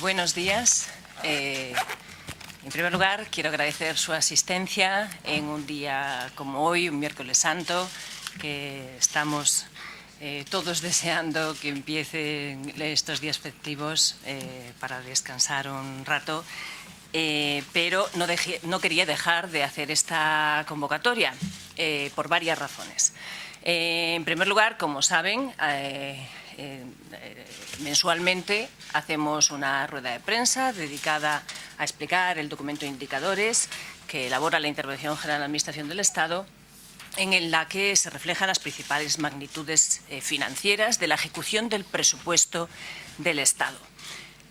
Buenos días. En primer lugar, quiero agradecer su asistencia en un día como hoy, un miércoles santo, que estamos todos deseando que empiecen estos días festivos para descansar un rato. Pero no quería dejar de hacer esta convocatoria por varias razones. En primer lugar, como saben, mensualmente hacemos una rueda de prensa dedicada a explicar el documento de indicadores que elabora la Intervención General de la Administración del Estado, en la que se reflejan las principales magnitudes financieras de la ejecución del presupuesto del Estado.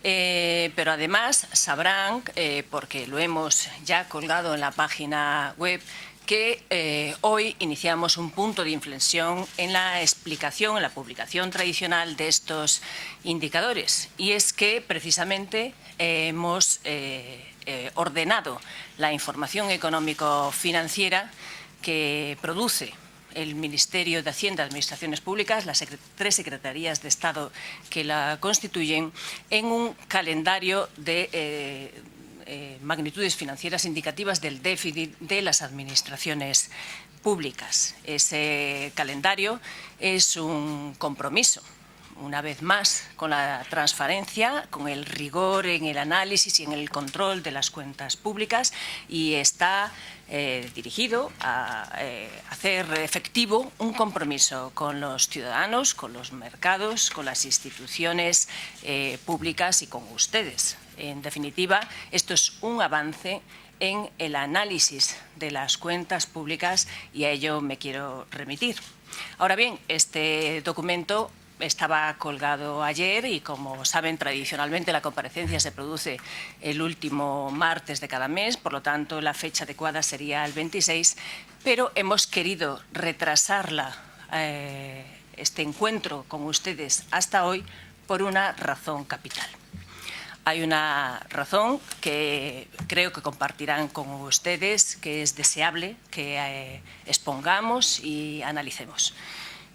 Pero además sabrán, porque lo hemos ya colgado en la página web, que hoy iniciamos un punto de inflexión en la explicación, en la publicación tradicional de estos indicadores. Y es que precisamente hemos ordenado la información económico-financiera que produce el Ministerio de Hacienda y Administraciones Públicas, las tres secretarías de Estado que la constituyen, en un calendario de magnitudes financieras indicativas del déficit de las administraciones públicas. Ese calendario es un compromiso, una vez más, con la transparencia, con el rigor en el análisis y en el control de las cuentas públicas, y está dirigido a hacer efectivo un compromiso con los ciudadanos, con los mercados, con las instituciones públicas y con ustedes. En definitiva, esto es un avance en el análisis de las cuentas públicas y a ello me quiero remitir. Ahora bien, este documento estaba colgado ayer y, como saben, tradicionalmente la comparecencia se produce el último martes de cada mes, por lo tanto la fecha adecuada sería el 26, pero hemos querido retrasarla, este encuentro con ustedes, hasta hoy por una razón capital. Hay una razón que creo que compartirán con ustedes, que es deseable que expongamos y analicemos.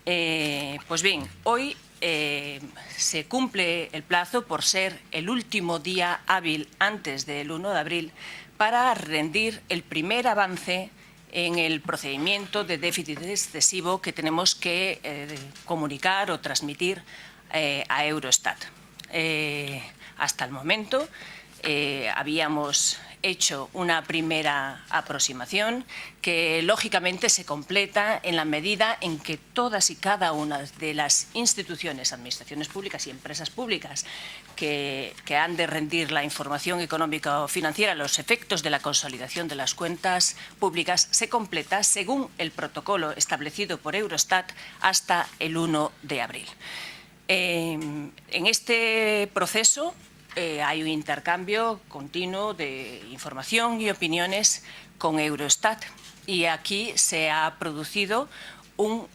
Pues bien, hoy se cumple el plazo, por ser el último día hábil antes del 1 de abril, para rendir el primer avance en el procedimiento de déficit excesivo que tenemos que comunicar o transmitir a Eurostat. Hasta el momento habíamos hecho una primera aproximación que, lógicamente, se completa en la medida en que todas y cada una de las instituciones, administraciones públicas y empresas públicas que han de rendir la información económica o financiera a los efectos de la consolidación de las cuentas públicas se completa según el protocolo establecido por Eurostat hasta el 1 de abril. En este proceso hay un intercambio continuo de información y opiniones con Eurostat, y aquí se ha producido un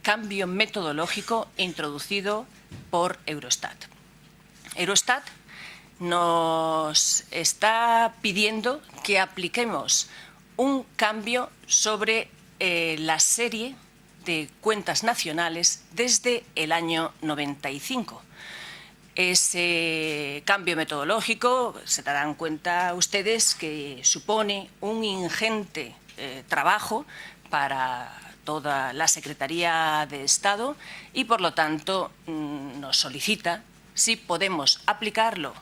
cambio metodológico introducido por Eurostat. Eurostat nos está pidiendo que apliquemos un cambio sobre la serie de cuentas nacionales desde el año 95. Ese cambio metodológico, se darán cuenta ustedes, que supone un ingente trabajo para toda la Secretaría de Estado y, por lo tanto, nos solicita si podemos aplicarlo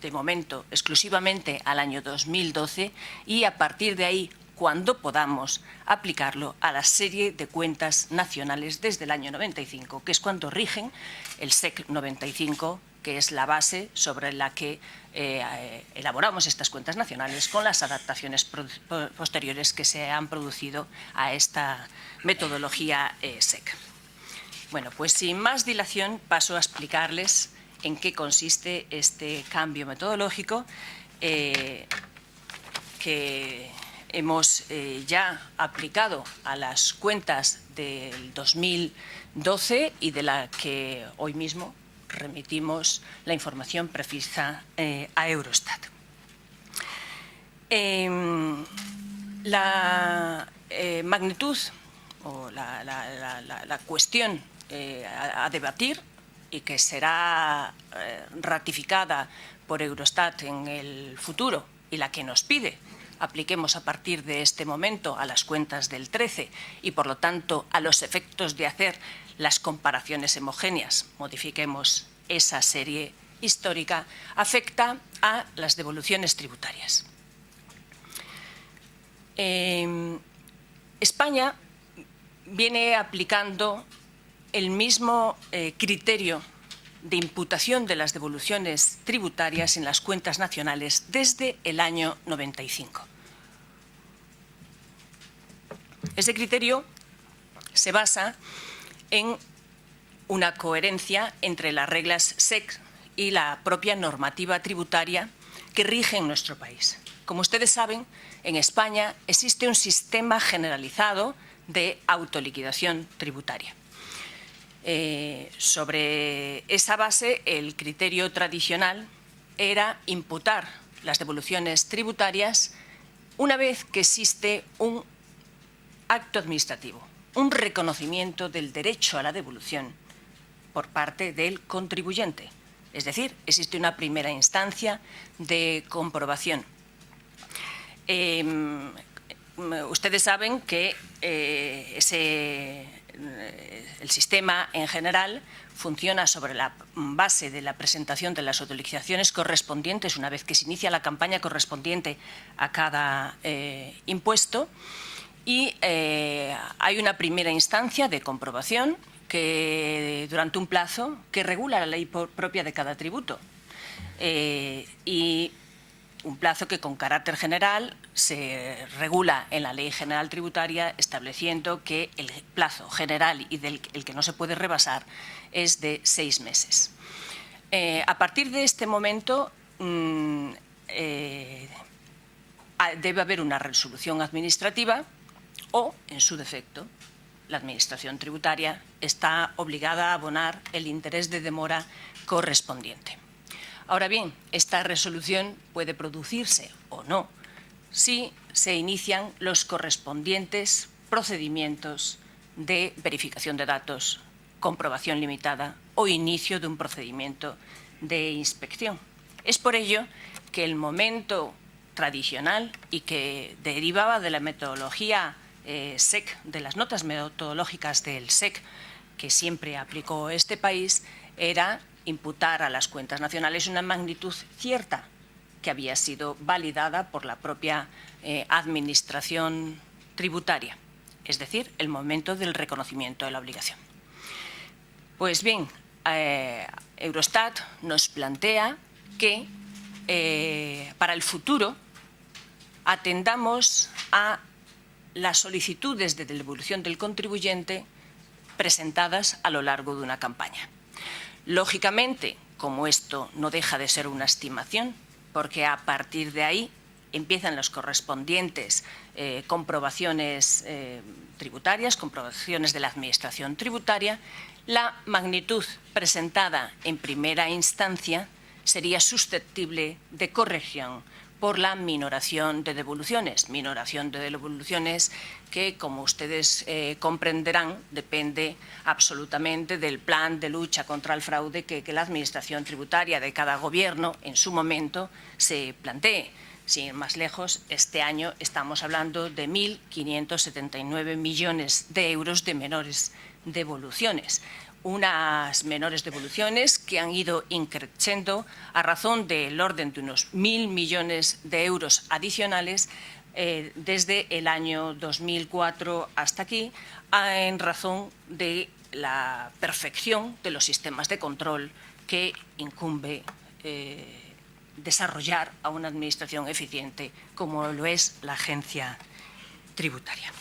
de momento exclusivamente al año 2012 y, a partir de ahí, cuando podamos, aplicarlo a la serie de cuentas nacionales desde el año 95, que es cuando rigen el SEC 95, que es la base sobre la que elaboramos estas cuentas nacionales, con las adaptaciones posteriores que se han producido a esta metodología SEC. Bueno, pues sin más dilación paso a explicarles en qué consiste este cambio metodológico que hemos ya aplicado a las cuentas del 2012 y de la que hoy mismo remitimos la información precisa a Eurostat. La magnitud o la cuestión a debatir y que será ratificada por Eurostat en el futuro y la que nos pide apliquemos a partir de este momento a las cuentas del 13 y, por lo tanto, a los efectos de hacer las comparaciones homogéneas, modifiquemos esa serie histórica, afecta a las devoluciones tributarias. España viene aplicando el mismo criterio de imputación de las devoluciones tributarias en las cuentas nacionales desde el año 95. Ese criterio se basa en una coherencia entre las reglas SEC y la propia normativa tributaria que rige en nuestro país. Como ustedes saben, en España existe un sistema generalizado de autoliquidación tributaria. Sobre esa base, el criterio tradicional era imputar las devoluciones tributarias una vez que existe un acto administrativo, un reconocimiento del derecho a la devolución por parte del contribuyente. Es decir, existe una primera instancia de comprobación. Ustedes saben que el sistema en general funciona sobre la base de la presentación de las autoliquidaciones correspondientes una vez que se inicia la campaña correspondiente a cada impuesto y hay una primera instancia de comprobación que durante un plazo que regula la ley propia de cada tributo y un plazo que con carácter general se regula en la Ley General Tributaria estableciendo que el plazo general y el que no se puede rebasar es de 6 meses. A partir de este momento debe haber una resolución administrativa o, en su defecto, la Administración tributaria está obligada a abonar el interés de demora correspondiente. Ahora bien, esta resolución puede producirse o no si se inician los correspondientes procedimientos de verificación de datos, comprobación limitada o inicio de un procedimiento de inspección. Es por ello que el momento tradicional y que derivaba de la metodología SEC, de las notas metodológicas del SEC, que siempre aplicó este país, era imputar a las cuentas nacionales una magnitud cierta que había sido validada por la propia Administración tributaria, es decir, el momento del reconocimiento de la obligación. Pues bien, Eurostat nos plantea que para el futuro atendamos a las solicitudes de devolución del contribuyente presentadas a lo largo de una campaña. Lógicamente, como esto no deja de ser una estimación, porque a partir de ahí empiezan las correspondientes comprobaciones tributarias, comprobaciones de la Administración tributaria, la magnitud presentada en primera instancia sería susceptible de corrección por la minoración de devoluciones que, como ustedes comprenderán, depende absolutamente del plan de lucha contra el fraude que la Administración tributaria de cada gobierno en su momento se plantee. Sin ir más lejos, este año estamos hablando de 1.579 millones de euros de menores devoluciones. Unas menores devoluciones que han ido increciendo a razón del orden de unos 1.000 millones de euros adicionales desde el año 2004 hasta aquí, en razón de la perfección de los sistemas de control que incumbe desarrollar a una administración eficiente como lo es la Agencia Tributaria.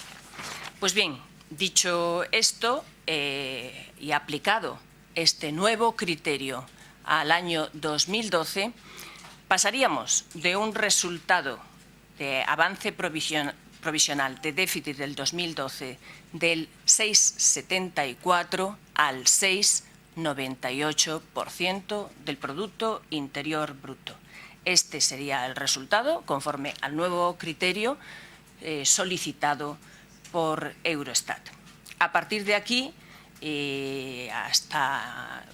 Pues bien, dicho esto y aplicado este nuevo criterio al año 2012, pasaríamos de un resultado de avance provisional de déficit del 2012 del 6,74 al 6,98% del Producto Interior Bruto. Este sería el resultado conforme al nuevo criterio solicitado por Eurostat. A partir de aquí, hasta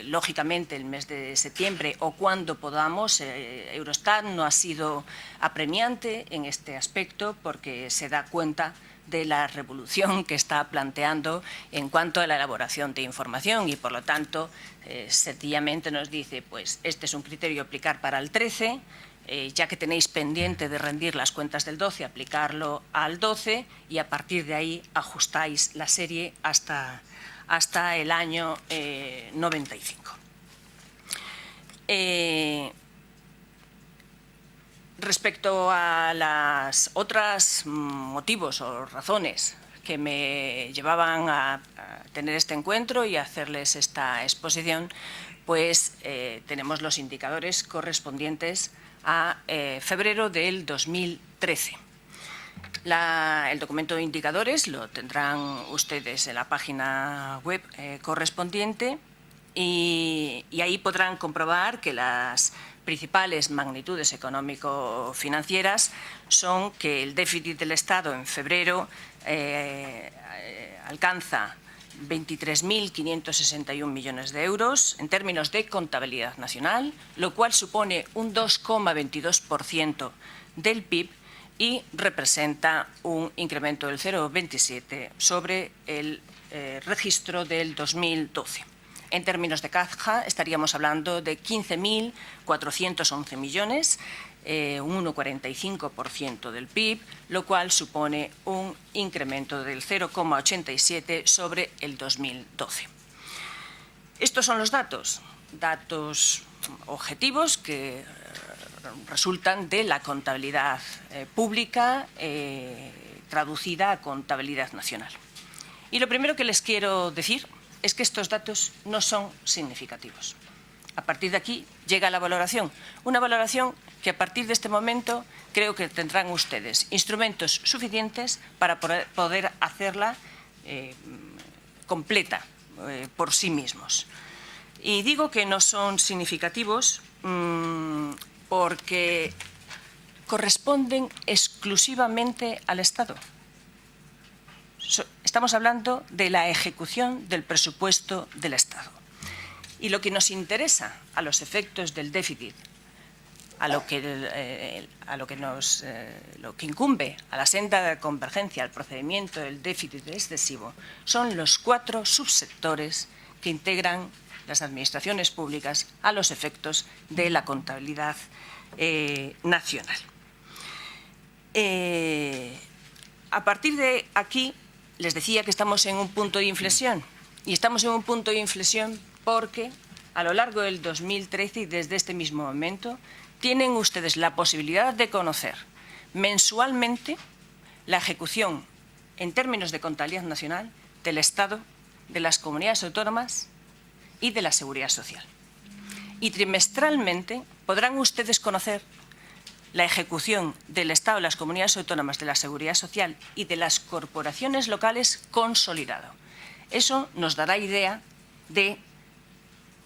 lógicamente, el mes de septiembre o cuando podamos. Eurostat no ha sido apremiante en este aspecto porque se da cuenta de la revolución que está planteando en cuanto a la elaboración de información y, por lo tanto, sencillamente nos dice, pues, este es un criterio a aplicar para el 13, ya que tenéis pendiente de rendir las cuentas del 12, aplicarlo al 12 y a partir de ahí ajustáis la serie hasta el año 95. Respecto a las otras motivos o razones que me llevaban a tener este encuentro y a hacerles esta exposición, pues tenemos los indicadores correspondientes a febrero del 2013. El documento de indicadores lo tendrán ustedes en la página web correspondiente y ahí podrán comprobar que las principales magnitudes económico-financieras son que el déficit del Estado en febrero alcanza 23.561 millones de euros en términos de contabilidad nacional, lo cual supone un 2,22% del PIB y representa un incremento del 0,27 sobre el registro del 2012. En términos de caja, estaríamos hablando de 15.411 millones, un 1,45% del PIB, lo cual supone un incremento del 0,87 sobre el 2012. Estos son los datos objetivos que resultan de la contabilidad pública traducida a contabilidad nacional. Y lo primero que les quiero decir es que estos datos no son significativos. A partir de aquí llega la valoración, una valoración que a partir de este momento creo que tendrán ustedes instrumentos suficientes para poder hacerla completa por sí mismos. Y digo que no son significativos porque corresponden exclusivamente al Estado. Estamos hablando de la ejecución del presupuesto del Estado. Y lo que nos interesa a los efectos del déficit, lo que incumbe a la senda de convergencia, al procedimiento del déficit excesivo, son los 4 subsectores que integran las administraciones públicas a los efectos de la contabilidad nacional. A partir de aquí, les decía que estamos en un punto de inflexión. Y estamos en un punto de inflexión porque a lo largo del 2013 y desde este mismo momento tienen ustedes la posibilidad de conocer mensualmente la ejecución en términos de contabilidad nacional del Estado, de las comunidades autónomas y de la Seguridad Social. Y trimestralmente podrán ustedes conocer la ejecución del Estado, de las comunidades autónomas, de la Seguridad Social y de las corporaciones locales consolidado. Eso nos dará idea de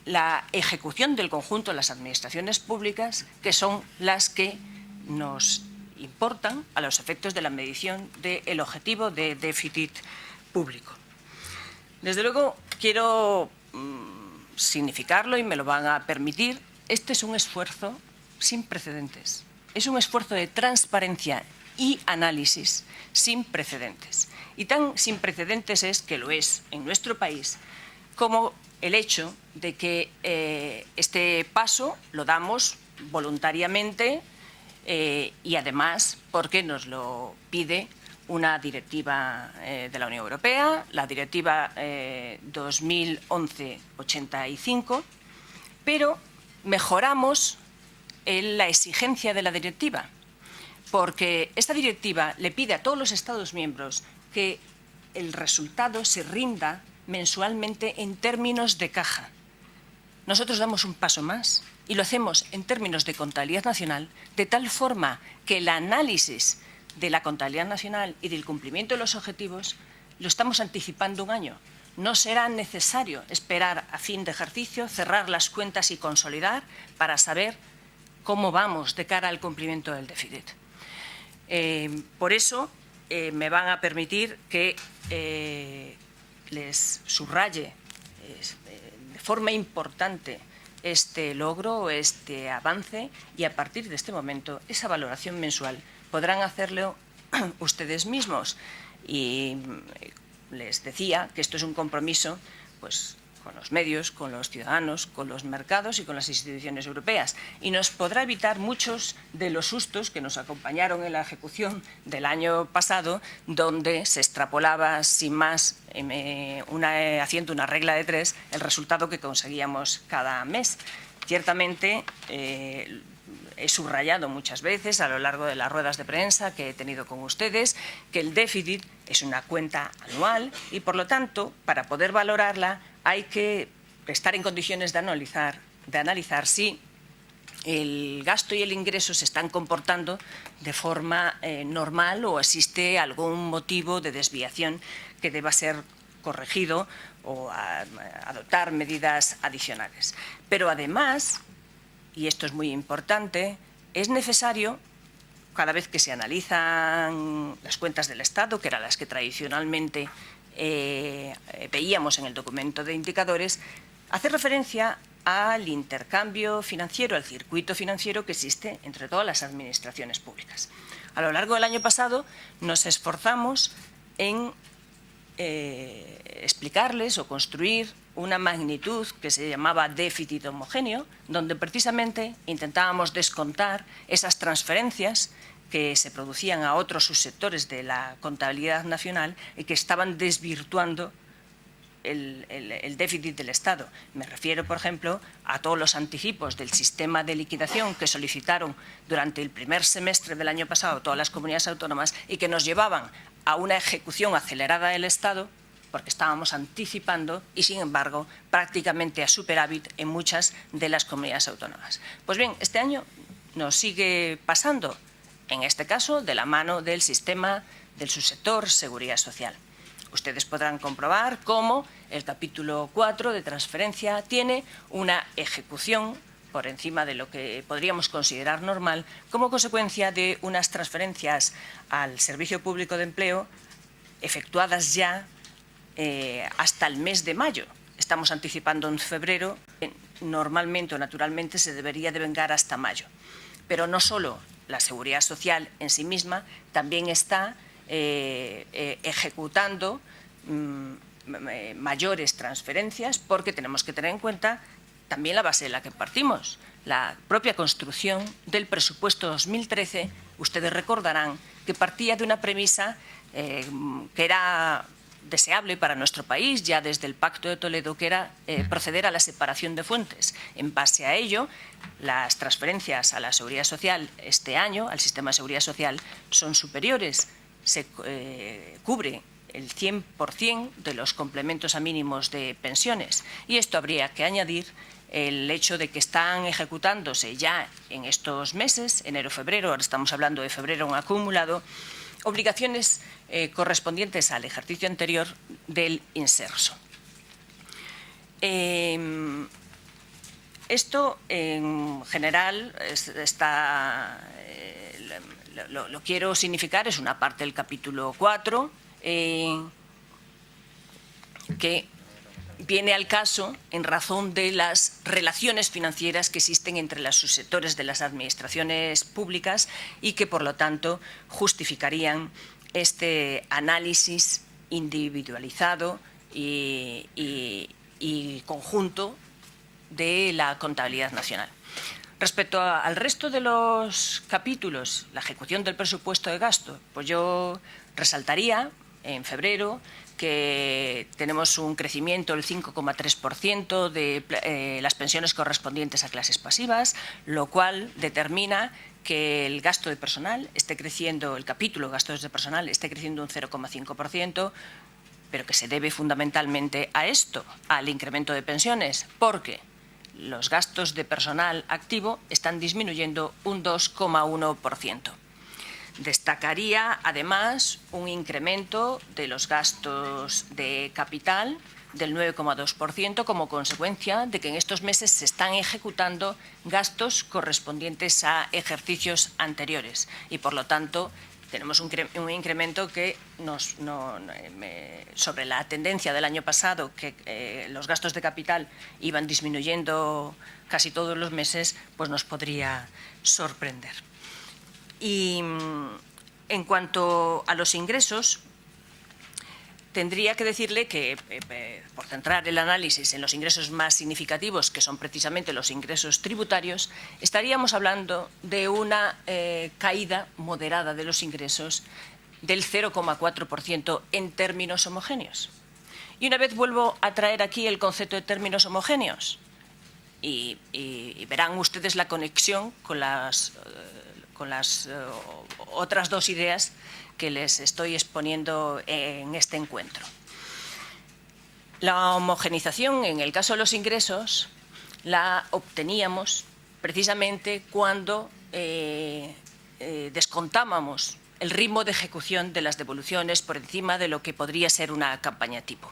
la ejecución del conjunto de las administraciones públicas, que son las que nos importan a los efectos de la medición del objetivo de déficit público. Desde luego, quiero significarlo y me lo van a permitir, este es un esfuerzo sin precedentes. Es un esfuerzo de transparencia y análisis sin precedentes. Y tan sin precedentes es que lo es en nuestro país como el hecho de que este paso lo damos voluntariamente y además porque nos lo pide una directiva de la Unión Europea, la Directiva 2011/85, pero mejoramos la exigencia de la directiva, porque esta directiva le pide a todos los Estados miembros que el resultado se rinda mensualmente en términos de caja. Nosotros damos un paso más y lo hacemos en términos de contabilidad nacional, de tal forma que el análisis de la contabilidad nacional y del cumplimiento de los objetivos lo estamos anticipando un año. No será necesario esperar a fin de ejercicio, cerrar las cuentas y consolidar para saber cómo vamos de cara al cumplimiento del déficit. Por eso me van a permitir que les subraye de de forma importante este logro, este avance, y a partir de este momento esa valoración mensual podrán hacerlo ustedes mismos. Y les decía que esto es un compromiso pues, con los medios, con los ciudadanos, con los mercados y con las instituciones europeas. Y nos podrá evitar muchos de los sustos que nos acompañaron en la ejecución del año pasado, donde se extrapolaba sin más, haciendo una regla de 3, el resultado que conseguíamos cada mes. Ciertamente, he subrayado muchas veces a lo largo de las ruedas de prensa que he tenido con ustedes que el déficit es una cuenta anual y, por lo tanto, para poder valorarla hay que estar en condiciones de analizar si el gasto y el ingreso se están comportando de forma normal o existe algún motivo de desviación que deba ser corregido o adoptar medidas adicionales. Pero además, y esto es muy importante, es necesario, cada vez que se analizan las cuentas del Estado, que eran las que tradicionalmente veíamos en el documento de indicadores, hacer referencia al intercambio financiero, al circuito financiero que existe entre todas las administraciones públicas. A lo largo del año pasado nos esforzamos en explicarles o construir una magnitud que se llamaba déficit homogéneo, donde precisamente intentábamos descontar esas transferencias que se producían a otros subsectores de la contabilidad nacional y que estaban desvirtuando el déficit del Estado. Me refiero, por ejemplo, a todos los anticipos del sistema de liquidación que solicitaron durante el primer semestre del año pasado todas las comunidades autónomas y que nos llevaban a una ejecución acelerada del Estado, porque estábamos anticipando y, sin embargo, prácticamente a superávit en muchas de las comunidades autónomas. Pues bien, este año nos sigue pasando, en este caso, de la mano del sistema del subsector Seguridad Social. Ustedes podrán comprobar cómo el capítulo 4 de transferencia tiene una ejecución por encima de lo que podríamos considerar normal como consecuencia de unas transferencias al Servicio Público de Empleo efectuadas ya hasta el mes de mayo. Estamos anticipando en febrero, normalmente o naturalmente se debería devengar hasta mayo. Pero no solo la Seguridad Social en sí misma, también está ejecutando mayores transferencias, porque tenemos que tener en cuenta también la base de la que partimos. La propia construcción del presupuesto 2013, ustedes recordarán que partía de una premisa que era deseable para nuestro país ya desde el Pacto de Toledo, que era proceder a la separación de fuentes. En base a ello, las transferencias a la Seguridad Social este año, al sistema de Seguridad Social, son superiores. Se cubre el 100% de los complementos a mínimos de pensiones. Y esto habría que añadir el hecho de que están ejecutándose ya en estos meses, enero-febrero, ahora estamos hablando de febrero en acumulado, obligaciones correspondientes al ejercicio anterior del inserso. Esto, en general, lo quiero significar, es una parte del capítulo 4, que viene al caso en razón de las relaciones financieras que existen entre los subsectores de las administraciones públicas y que, por lo tanto, justificarían este análisis individualizado y conjunto de la contabilidad nacional. Respecto al resto de los capítulos, la ejecución del presupuesto de gasto, pues yo resaltaría en febrero que tenemos un crecimiento del 5,3% de las pensiones correspondientes a clases pasivas, lo cual determina que el gasto de personal esté creciendo, el capítulo de gastos de personal esté creciendo un 0,5%, pero que se debe fundamentalmente a esto, al incremento de pensiones, porque los gastos de personal activo están disminuyendo un 2,1%. Destacaría, además, un incremento de los gastos de capital del 9,2% como consecuencia de que en estos meses se están ejecutando gastos correspondientes a ejercicios anteriores y, por lo tanto, tenemos un incremento que sobre la tendencia del año pasado, que los gastos de capital iban disminuyendo casi todos los meses, pues nos podría sorprender. Y en cuanto a los ingresos, tendría que decirle que, por centrar el análisis en los ingresos más significativos, que son precisamente los ingresos tributarios, estaríamos hablando de una caída moderada de los ingresos del 0,4% en términos homogéneos. Y una vez vuelvo a traer aquí el concepto de términos homogéneos y verán ustedes la conexión con las otras dos ideas que les estoy exponiendo en este encuentro. La homogenización, en el caso de los ingresos, la obteníamos precisamente cuando descontábamos el ritmo de ejecución de las devoluciones por encima de lo que podría ser una campaña tipo.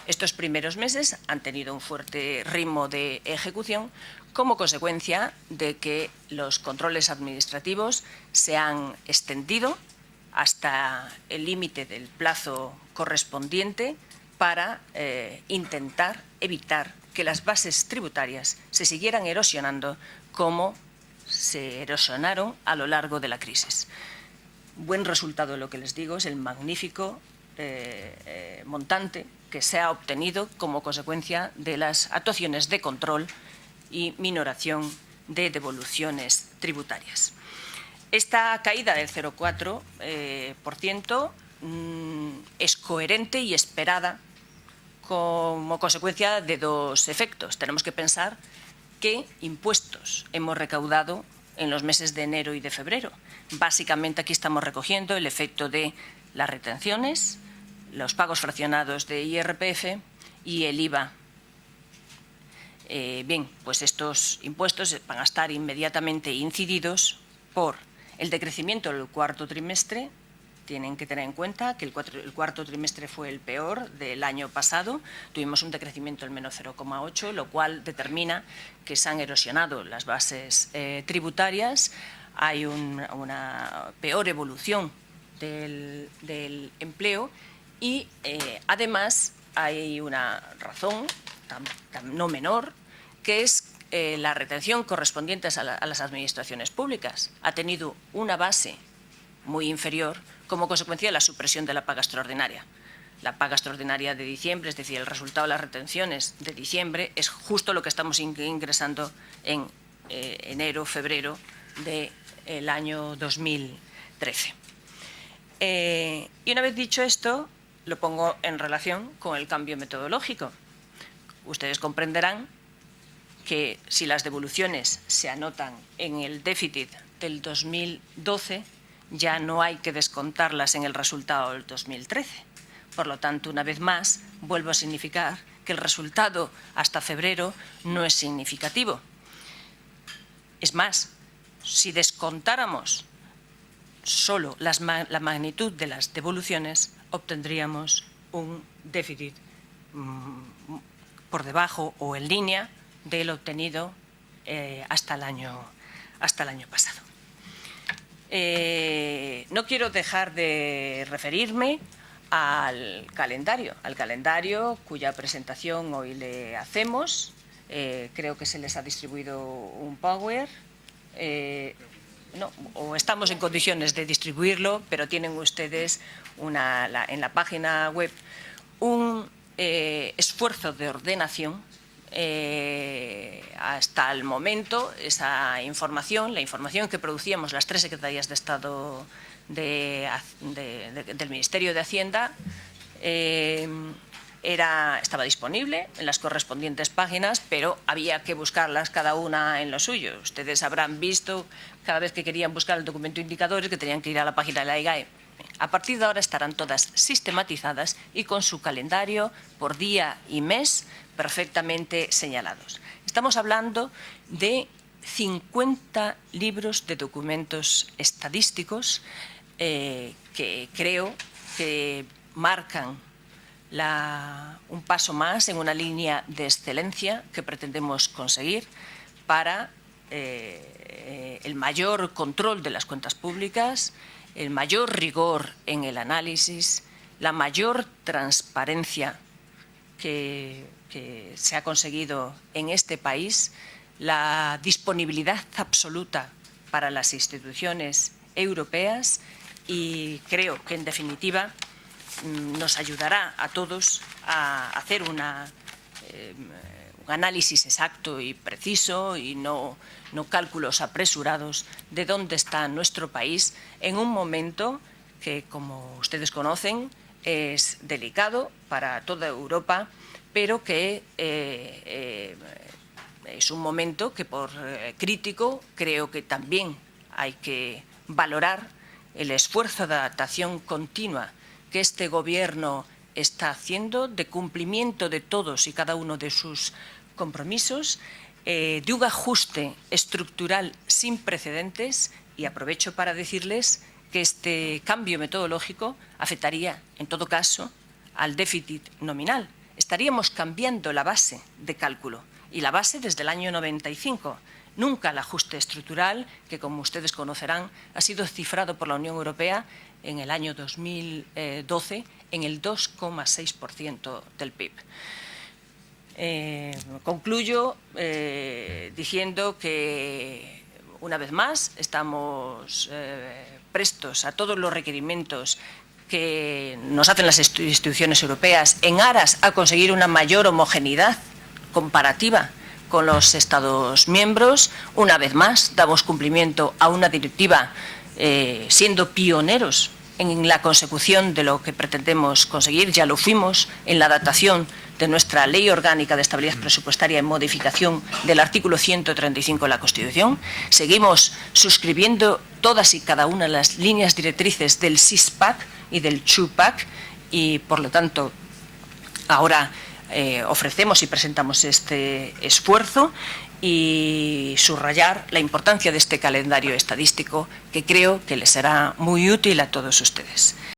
Estos primeros meses han tenido un fuerte ritmo de ejecución como consecuencia de que los controles administrativos se han extendido hasta el límite del plazo correspondiente para intentar evitar que las bases tributarias se siguieran erosionando como se erosionaron a lo largo de la crisis. Buen resultado, lo que les digo, es el magnífico montante que se ha obtenido como consecuencia de las actuaciones de control y minoración de devoluciones tributarias. Esta caída del 0,4% es coherente y esperada como consecuencia de dos efectos. Tenemos que pensar qué impuestos hemos recaudado en los meses de enero y de febrero. Básicamente aquí estamos recogiendo el efecto de las retenciones, los pagos fraccionados de IRPF y el IVA. Bien, pues estos impuestos van a estar inmediatamente incididos por el decrecimiento del cuarto trimestre. Tienen que tener en cuenta que el cuarto trimestre fue el peor del año pasado. Tuvimos un decrecimiento del menos 0,8, lo cual determina que se han erosionado las bases tributarias. Hay una peor evolución del empleo y, además, hay una razón no menor, que es la retención correspondiente a las administraciones públicas. Ha tenido una base muy inferior como consecuencia de la supresión de la paga extraordinaria. La paga extraordinaria de diciembre, es decir, el resultado de las retenciones de diciembre, es justo lo que estamos ingresando en enero, febrero del año 2013. Y una vez dicho esto, lo pongo en relación con el cambio metodológico. Ustedes comprenderán que si las devoluciones se anotan en el déficit del 2012, ya no hay que descontarlas en el resultado del 2013. Por lo tanto, una vez más, vuelvo a significar que el resultado hasta febrero no es significativo. Es más, si descontáramos solo la magnitud de las devoluciones, obtendríamos un déficit por debajo o en línea del obtenido hasta el año pasado. No quiero dejar de referirme al calendario cuya presentación hoy le hacemos. Creo que se les ha distribuido un Power. No, o estamos en condiciones de distribuirlo, pero tienen ustedes en la página web un esfuerzo de ordenación. Hasta el momento, esa información, la información que producíamos las tres secretarías de Estado del Ministerio de Hacienda, estaba disponible en las correspondientes páginas, pero había que buscarlas cada una en lo suyo. Ustedes habrán visto cada vez que querían buscar el documento indicadores que tenían que ir a la página de la IGAE. A partir de ahora estarán todas sistematizadas y con su calendario por día y mes perfectamente señalados. Estamos hablando de 50 libros de documentos estadísticos que creo que marcan un paso más en una línea de excelencia que pretendemos conseguir para el mayor control de las cuentas públicas el mayor rigor en el análisis, la mayor transparencia que se ha conseguido en este país, la disponibilidad absoluta para las instituciones europeas y creo que, en definitiva, nos ayudará a todos a hacer un análisis exacto y preciso y no cálculos apresurados de dónde está nuestro país en un momento que, como ustedes conocen, es delicado para toda Europa, pero que es un momento que, por crítico, creo que también hay que valorar el esfuerzo de adaptación continua que este Gobierno está haciendo, de cumplimiento de todos y cada uno de sus compromisos, de un ajuste estructural sin precedentes, y aprovecho para decirles que este cambio metodológico afectaría, en todo caso, al déficit nominal. Estaríamos cambiando la base de cálculo, y la base desde el año 95. Nunca el ajuste estructural, que, como ustedes conocerán, ha sido cifrado por la Unión Europea en el año 2012 en el 2,6% del PIB. Concluyo diciendo que, una vez más, estamos prestos a todos los requerimientos que nos hacen las instituciones europeas en aras a conseguir una mayor homogeneidad comparativa con los Estados miembros. Una vez más, damos cumplimiento a una directiva siendo pioneros en la consecución de lo que pretendemos conseguir. Ya lo fuimos en la adaptación de nuestra Ley Orgánica de Estabilidad Presupuestaria en modificación del artículo 135 de la Constitución. Seguimos suscribiendo todas y cada una de las líneas directrices del Six-Pack y del Two-Pack y, por lo tanto, ahora ofrecemos y presentamos este esfuerzo y subrayar la importancia de este calendario estadístico que creo que les será muy útil a todos ustedes.